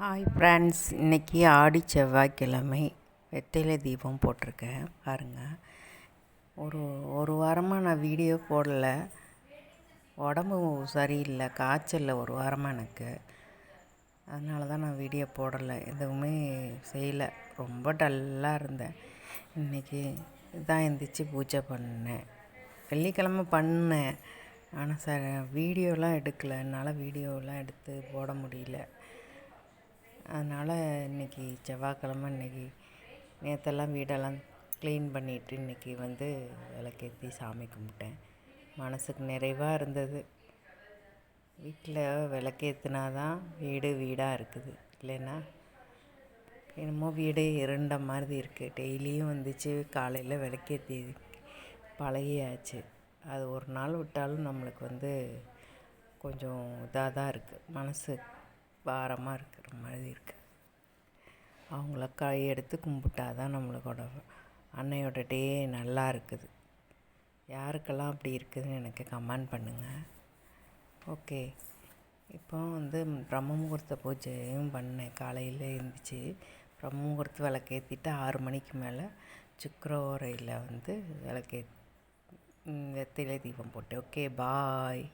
Hi friends, இன்றைக்கி ஆடி செவ்வாய்க்கிழமை வெற்றிலை தீபம் போட்டிருக்கேன் பாருங்கள். ஒரு வாரமாக நான் வீடியோ போடலை. உடம்பு சரியில்லை, காய்ச்சல் ஒரு வாரமாக எனக்கு. அதனால தான் நான் வீடியோ போடலை, எதுவுமே செய்யலை. ரொம்ப டல்லாக இருந்தேன். இன்றைக்கி தான் எந்திரிச்சு பூஜை பண்ணேன். வெள்ளிக்கிழமை பண்ணேன், ஆனால் வீடியோலாம் எடுக்கலை. என்னால் வீடியோலாம் எடுத்து போட முடியல. அதனால் இன்றைக்கி செவ்வாய்க்கிழமை, இன்றைக்கி நேற்றெல்லாம் வீடெல்லாம் க்ளீன் பண்ணிவிட்டு இன்றைக்கி விளக்கேற்றி சாமி கும்பிட்டேன். மனதுக்கு நிறைவாக இருந்தது. வீட்டில் விளக்கேற்றினா தான் வீடு வீடாக இருக்குது, இல்லைன்னா என்னமோ வீடு இருண்ட மாதிரி இருக்குது. டெய்லியும் வந்துச்சு காலையில் விளக்கேற்றி பழகியாச்சு. அது ஒரு நாள் விட்டாலும் நம்மளுக்கு கொஞ்சம் இதாக தான் இருக்குது, மனசு பாரமாக இருக்கிற மாதிரி இருக்குது. அவங்கள எடுத்து கும்பிட்டா தான் நம்மளோட அன்னையோட டே நல்லா இருக்குது. யாருக்கெல்லாம் அப்படி இருக்குதுன்னு எனக்கு கமெண்ட் பண்ணுங்கள். ஓகே, இப்போ பிரம்ம முகூர்த்த பூஜையும் பண்ணேன். காலையில் எழுந்திரிச்சி பிரம்ம முகூர்த்த விளக்கேற்றிட்டு 6 மணிக்கு மேலே சுக்கர ஓரையில் விளக்கே வெற்றிலை தீபம் போட்டேன். ஓகே, பாய்.